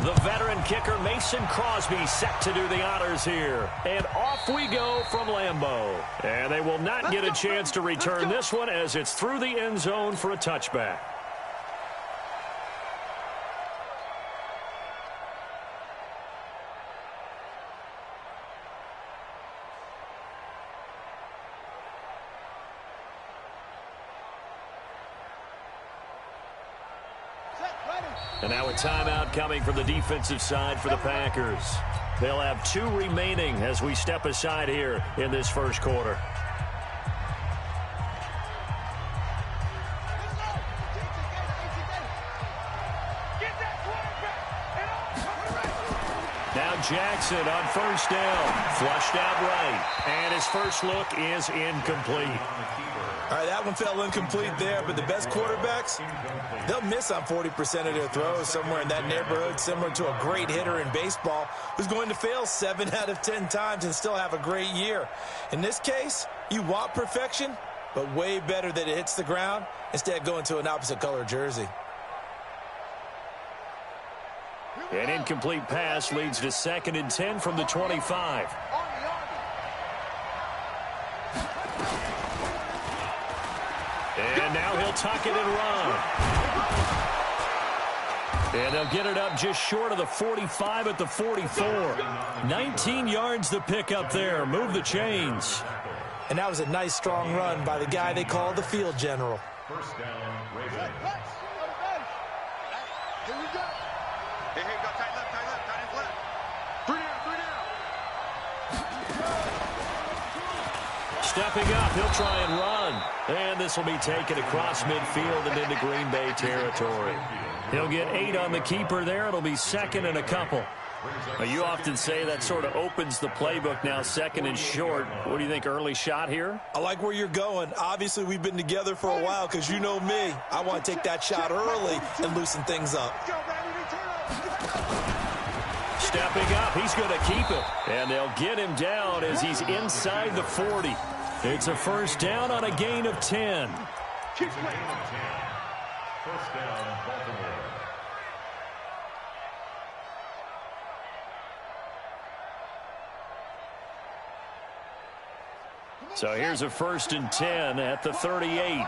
The veteran kicker Mason Crosby set to do the honors here. And off we go from Lambeau. And they will not get a chance to return this one as it's through the end zone for a touchback. And now a timeout coming from the defensive side for the Packers. They'll have 2 remaining as we step aside here in this first quarter. Now Jackson on first down. Flushed out right. And his first look is incomplete. All right, that one fell incomplete there, but the best quarterbacks, they'll miss on 40% of their throws, somewhere in that neighborhood, similar to a great hitter in baseball who's going to fail 7 out of 10 times and still have a great year. In this case, you want perfection, but way better that it hits the ground instead of going to an opposite color jersey. An incomplete pass leads to 2nd and 10 from the 25. And now he'll tuck it and run. And they'll get it up just short of the 45 at the 44. 19 yards to pick up there. Move the chains. And that was a nice, strong run by the guy they call the field general. First down, Ravens. Here we go. Hey, go tight left, tight end left. 3 down. Stepping up, he'll try and run. And this will be taken across midfield and into Green Bay territory. He'll get 8 on the keeper there. It'll be 2nd and a couple. Now, you often say that sort of opens the playbook now, 2nd and short. What do you think, early shot here? I like where you're going. Obviously, we've been together for a while because you know me. I want to take that shot early and loosen things up. Stepping up, he's going to keep it. And they'll get him down as he's inside the 40. It's a first down on a gain of 10. First down, Baltimore. So here's a 1st and 10 at the 38.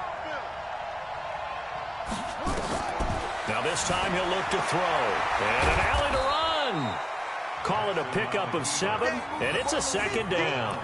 Now this time he'll look to throw. And an alley to run. Call it a pickup of 7, and it's a 2nd down.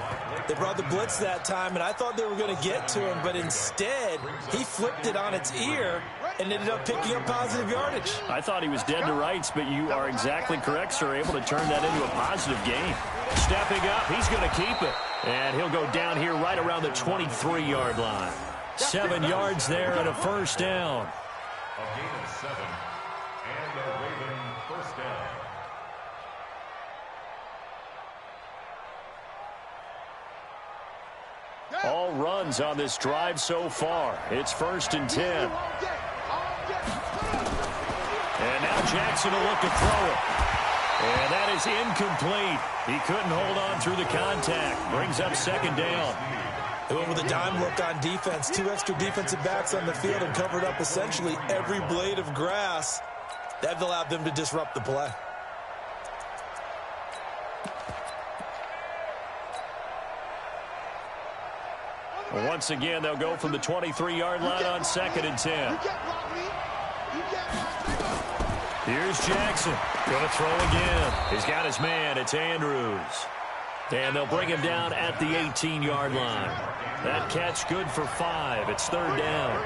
They brought the blitz that time, and I thought they were going to get to him, but instead he flipped it on its ear and ended up picking up positive yardage. I thought he was dead to rights, but you are exactly correct, sir, able to turn that into a positive gain. Stepping up, he's going to keep it. And he'll go down here right around the 23-yard line. 7 yards there and a first down. A gain of 7, and a Raven first down. All runs on this drive so far. It's 1st and 10. And now Jackson will look to throw it. And that is incomplete. He couldn't hold on through the contact. Brings up 2nd down. They went with a dime look on defense. 2 extra defensive backs on the field and covered up essentially every blade of grass. That allowed them to disrupt the play. Once again, they'll go from the 23-yard line on 2nd and 10. Here's Jackson. Going to throw again. He's got his man. It's Andrews. And they'll bring him down at the 18-yard line. That catch good for 5. It's 3rd down.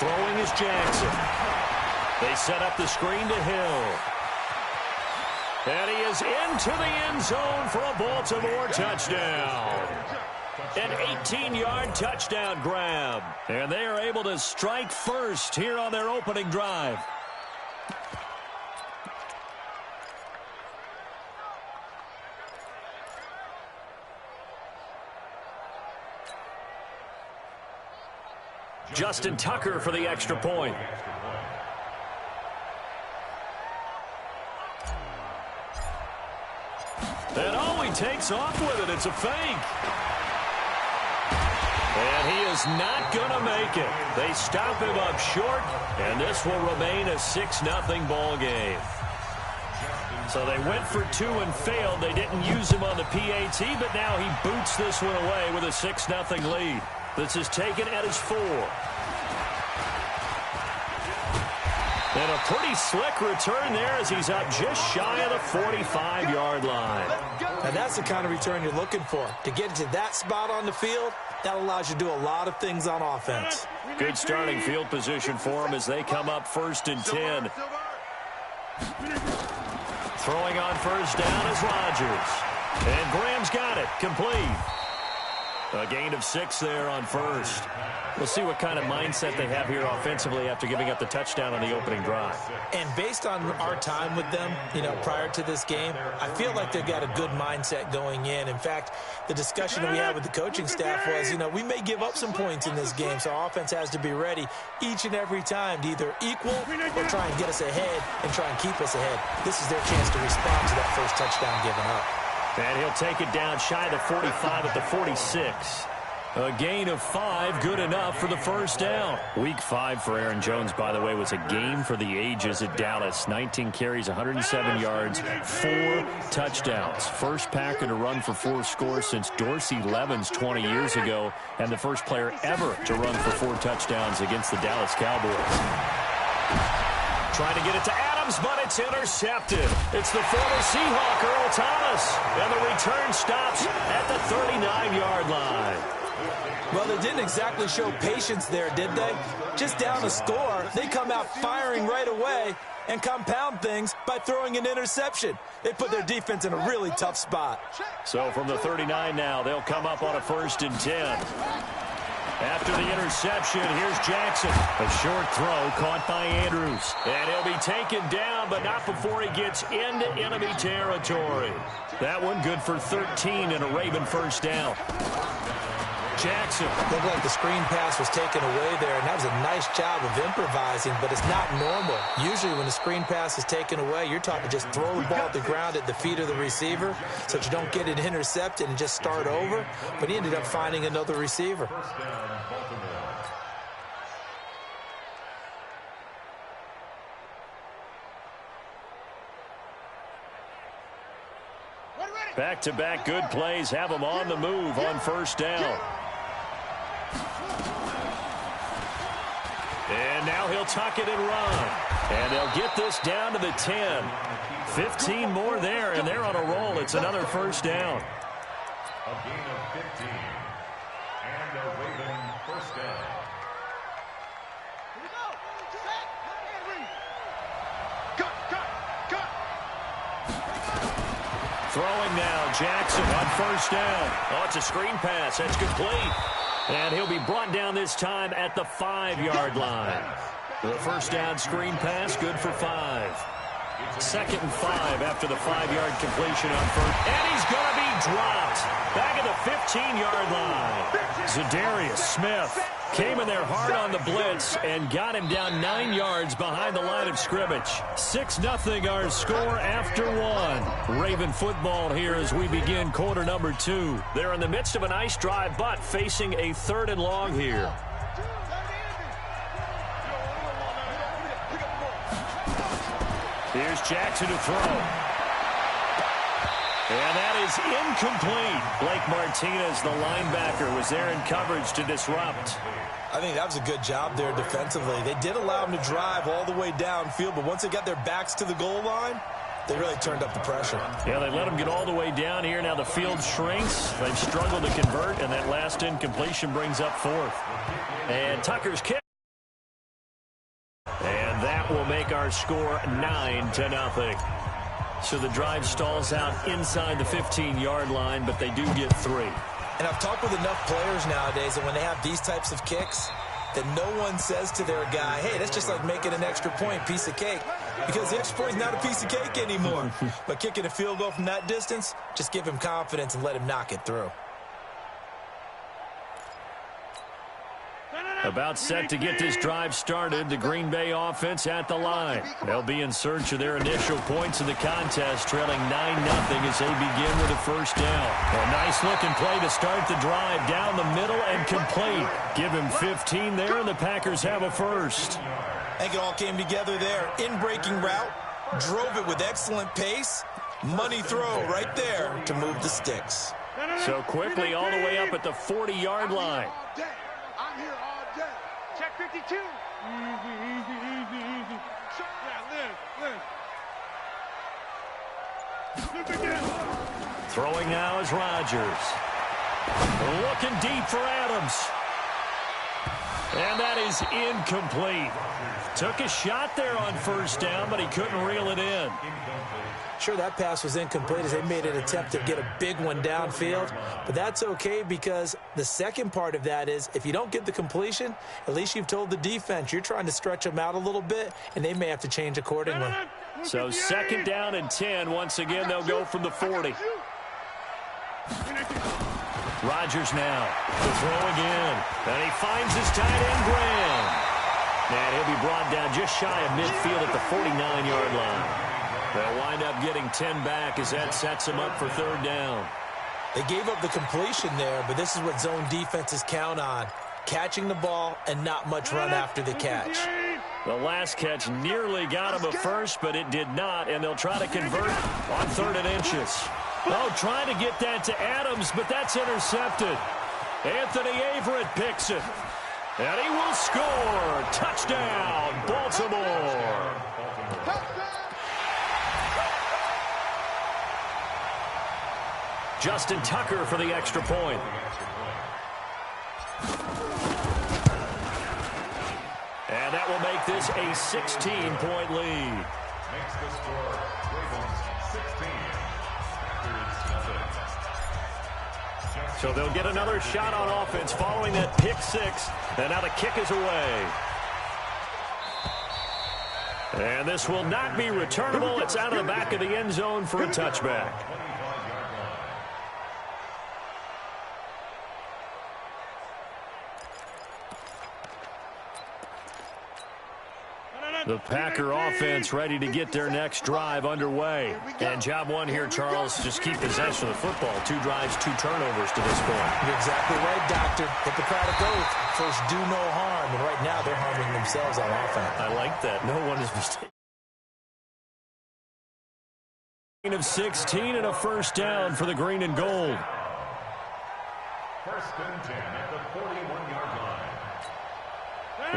Throwing is Jackson. They set up the screen to Hill. And he is into the end zone for a Baltimore touchdown. An 18-yard touchdown grab. And they are able to strike first here on their opening drive. Justin Tucker for the extra point. And oh, he takes off with it. It's a fake. And he is not going to make it. They stop him up short, and this will remain a 6-0 ball game. So they went for 2 and failed. They didn't use him on the PAT, but now he boots this one away with a 6-0 lead. This is taken at his 4. And a pretty slick return there as he's up just shy of the 45-yard line. And that's the kind of return you're looking for. To get to that spot on the field, that allows you to do a lot of things on offense. Good starting field position for him as they come up 1st and 10. Throwing on first down is Rodgers. And Graham's got it. Complete. A gain of 6 there on first. We'll see what kind of mindset they have here offensively after giving up the touchdown on the opening drive. And based on our time with them, prior to this game, I feel like they've got a good mindset going in. In fact, the discussion that we had with the coaching staff was, we may give up some points in this game, so our offense has to be ready each and every time to either equal or try and get us ahead and try and keep us ahead. This is their chance to respond to that first touchdown given up. And he'll take it down shy of the 45 at the 46. A gain of 5, good enough for the first down. Week 5 for Aaron Jones, by the way, was a game for the ages at Dallas. 19 carries, 107 yards, 4 touchdowns. First Packer to run for 4 scores since Dorsey Levens 20 years ago, and the first player ever to run for 4 touchdowns against the Dallas Cowboys. Trying to get it to Adams, but it's intercepted. It's the former Seahawk, Earl Thomas, and the return stops at the 39-yard line. Well, they didn't exactly show patience there, did they? Just down a score, they come out firing right away and compound things by throwing an interception. They put their defense in a really tough spot. So from the 39 now, they'll come up on a 1st and 10. After the interception, here's Jackson. A short throw caught by Andrews. And he'll be taken down, but not before he gets into enemy territory. That one good for 13 and a Raven first down. Jackson. Looked like the screen pass was taken away there, and that was a nice job of improvising, but it's not normal. Usually when the screen pass is taken away, you're taught to just throw the ball at the ground at the feet of the receiver so that you don't get it intercepted and just start over, but he ended up finding another receiver. Back-to-back good plays have them on the move on first down. And now he'll tuck it and run. And they'll get this down to the 10. 15 more there, and they're on a roll. It's another first down. A gain of 15. And a Raven first down. Throwing now, Jackson on first down. Oh, it's a screen pass. That's complete. And he'll be brought down this time at the 5-yard line. The first down screen pass, good for 5. 2nd and 5 after the 5-yard completion on first. And he's going to be dropped back at the 15-yard line. Zadarius Smith came in there hard on the blitz and got him down 9 yards behind the line of scrimmage. 6-0 our score after 1. Raven football here as we begin quarter number 2. They're in the midst of a nice drive, but facing a 3rd and long here. Here's Jackson to throw. And that is incomplete. Blake Martinez, the linebacker, was there in coverage to disrupt. I think that was a good job there defensively. They did allow them to drive all the way downfield, but once they got their backs to the goal line, they really turned up the pressure. Yeah, they let them get all the way down here. Now the field shrinks. They've struggled to convert, and that last incompletion brings up 4th. And Tucker's kick. And that will make our score 9-0. So the drive stalls out inside the 15-yard line, but they do get 3. And I've talked with enough players nowadays that when they have these types of kicks, that no one says to their guy, hey, that's just like making an extra point, piece of cake. Because the extra point is not a piece of cake anymore. But kicking a field goal from that distance, just give him confidence and let him knock it through. About set to get this drive started. The Green Bay offense at the line. They'll be in search of their initial points in the contest, trailing 9-0 as they begin with a first down. A nice-looking play to start the drive down the middle and complete. Give him 15 there, and the Packers have a first. I think it all came together there. In-breaking route, drove it with excellent pace. Money throw right there to move the sticks. So quickly all the way up at the 40-yard line. I'm here all day. Check 52. Easy. Yeah, live. Throwing now is Rodgers. Looking deep for Adams. And that is incomplete. Took a shot there on first down, but he couldn't reel it in. Sure, that pass was incomplete as they made an attempt to get a big one downfield. But that's okay because the second part of that is if you don't get the completion, at least you've told the defense you're trying to stretch them out a little bit, and they may have to change accordingly. So second down and 10. Once again, they'll go from the 40. Rodgers now to throw again. And he finds his tight end, Graham. And he'll be brought down just shy of midfield at the 49-yard line. They'll wind up getting 10 back as that sets them up for third down. They gave up the completion there, but this is what zone defenses count on. Catching the ball and not much run after the catch. The last catch nearly got him a first, but it did not, and they'll try to convert on 3rd and inches. Oh, trying to get that to Adams, but that's intercepted. Anthony Averett picks it. And he will score. Touchdown, Baltimore. Justin Tucker for the extra point. And that will make this a 16-point lead. Makes the score Ravens 16. So they'll get another shot on offense following that pick six. And now the kick is away. And this will not be returnable. It's out of the back of the end zone for a touchback. The Packer offense ready to get their next drive underway. And job one here, Charles, just keep possession of the football. 2 drives, 2 turnovers to this point. You're exactly right, Doctor. Hippocratic oath. First, do no harm. And right now, they're harming themselves on offense. I like that. No one is mistaken. Of 16 and a first down for the green and gold. First and 10 at the 41-yard line.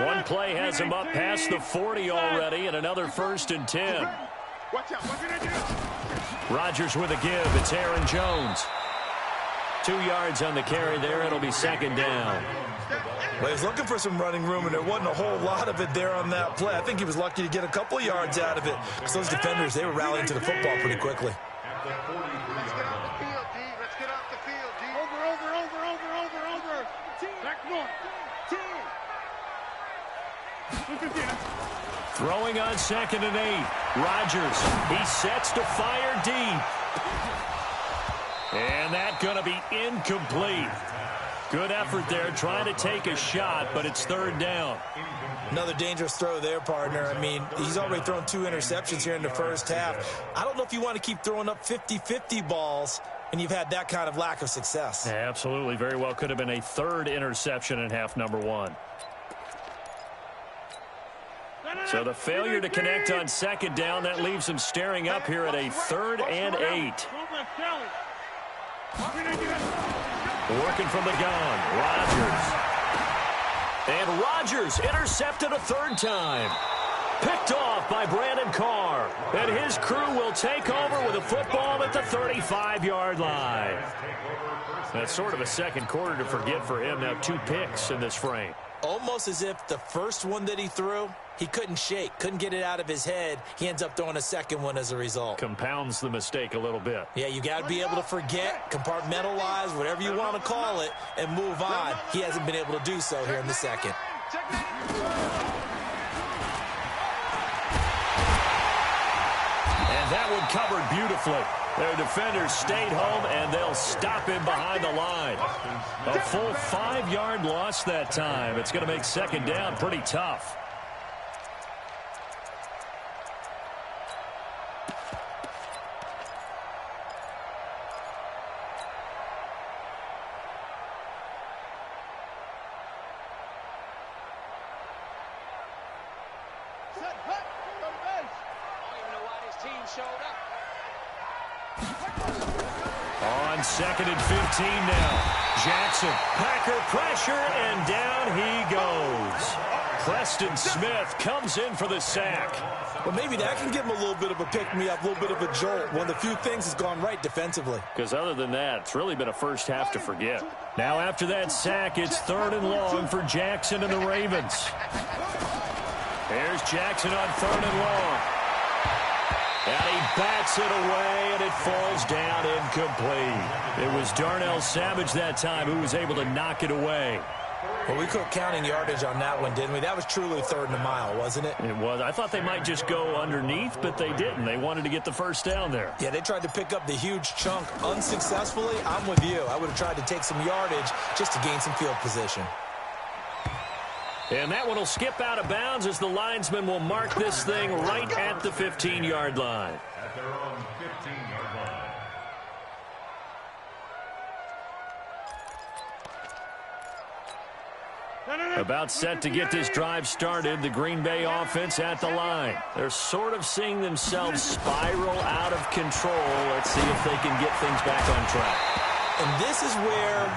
One play has him up past the 40 already, and another first and 10. Watch out. Rodgers with a give. It's Aaron Jones. 2 yards on the carry there. It'll be second down. Well, he's looking for some running room, and there wasn't a whole lot of it there on that play. I think he was lucky to get a couple of yards out of it because those defenders, they were rallying to the football pretty quickly. At the 43-yard line. Let's get off the field, D. Over. Back north. Throwing on 2nd and 8. Rodgers, he sets to fire deep. And that's going to be incomplete. Good effort there, trying to take a shot, but it's third down. Another dangerous throw there, partner. I mean, he's already thrown 2 interceptions here in the first half. I don't know if you want to keep throwing up 50-50 balls when you've had that kind of lack of success. Yeah, absolutely. Very well could have been a 3rd interception in half number 1. So the failure to connect on 2nd down, that leaves him staring up here at a 3rd and 8. Working from the gun, Rodgers. And Rodgers intercepted a 3rd time. Picked off by Brandon Carr. And his crew will take over with a football at the 35-yard line. That's sort of a second quarter to forget for him. Now 2 picks in this frame. Almost as if the first one that he threw, he couldn't shake, couldn't get it out of his head. He ends up throwing a second one as a result. Compounds the mistake a little bit. Yeah, you got to be able to forget, compartmentalize, whatever you want to call it, and move on. He hasn't been able to do so here in the second. And that one covered beautifully. Their defenders stayed home, and they'll stop him behind the line. A full 5-yard loss that time. It's going to make second down pretty tough. On 2nd and 15 now. Jackson, Packer pressure, and down he goes. Preston Smith comes in for the sack. Well, maybe that can give him a little bit of a pick-me-up, a little bit of a jolt. One of the few things has gone right defensively. Because other than that, it's really been a first half to forget. Now after that sack, it's 3rd and long for Jackson and the Ravens. Here's Jackson on 3rd and long. And he bats it away, and it falls down incomplete. It was Darnell Savage that time who was able to knock it away. Well, we quit counting yardage on that one, didn't we? That was truly 3rd and a mile, wasn't it? It was. I thought they might just go underneath, but they didn't. They wanted to get the first down there. Yeah, they tried to pick up the huge chunk unsuccessfully. I'm with you. I would have tried to take some yardage just to gain some field position. And that one will skip out of bounds as the linesman will mark this thing right at the 15-yard line. At their own 15-yard line. About set to get this drive started, the Green Bay offense at the line. They're sort of seeing themselves spiral out of control. Let's see if they can get things back on track. And this is where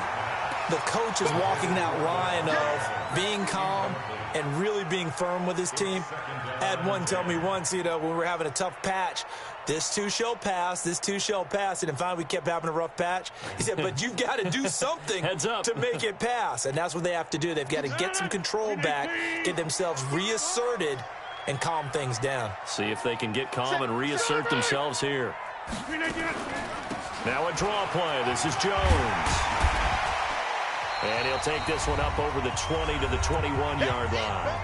the coach is walking that line of being calm and really being firm with his team. Had one tell me once, when we were having a tough patch, this too shall pass, this too shall pass. And finally we kept having a rough patch. He said, but you've got to do something to make it pass. And that's what they have to do. They've got to get some control back, get themselves reasserted, and calm things down. See if they can get calm and reassert themselves here. Now a draw play. This is Jones. And he'll take this one up over the 20 to the 21-yard line.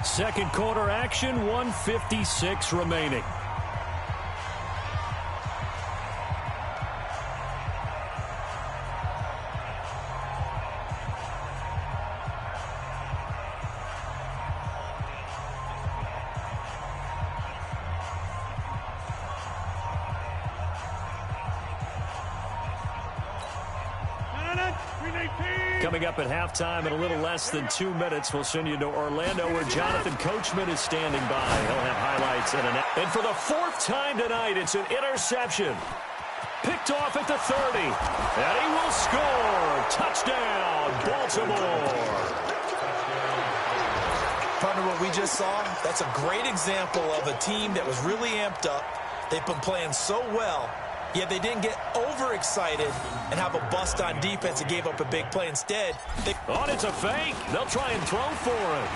Second quarter action, 1:56 remaining. Coming up at halftime in a little less than 2 minutes, we'll send you to Orlando where Jonathan Coachman is standing by. He'll have highlights and for the 4th time tonight, it's an interception. Picked off at the 30, and he will score. Touchdown, Baltimore. Partner, what we just saw, that's a great example of a team that was really amped up. They've been playing so well. Yet they didn't get overexcited and have a bust on defense and gave up a big play. Instead, it's a fake. They'll try and throw for it.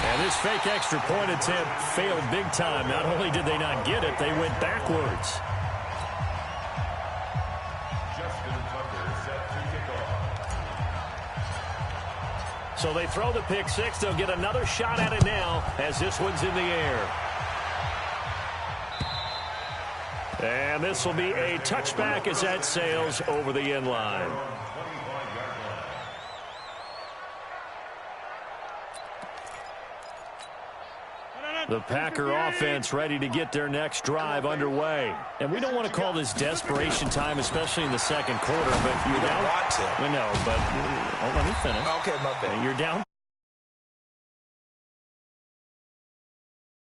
And this fake extra point attempt failed big time. Not only did they not get it, they went backwards. So they throw the pick six. They'll get another shot at it now as this one's in the air. And this will be a touchback as that sails over the end line. The Packer offense ready to get their next drive underway. And we don't want to call this desperation time, especially in the second quarter. But you're down. Want to. I know, but let me finish. Okay, my bad. You're down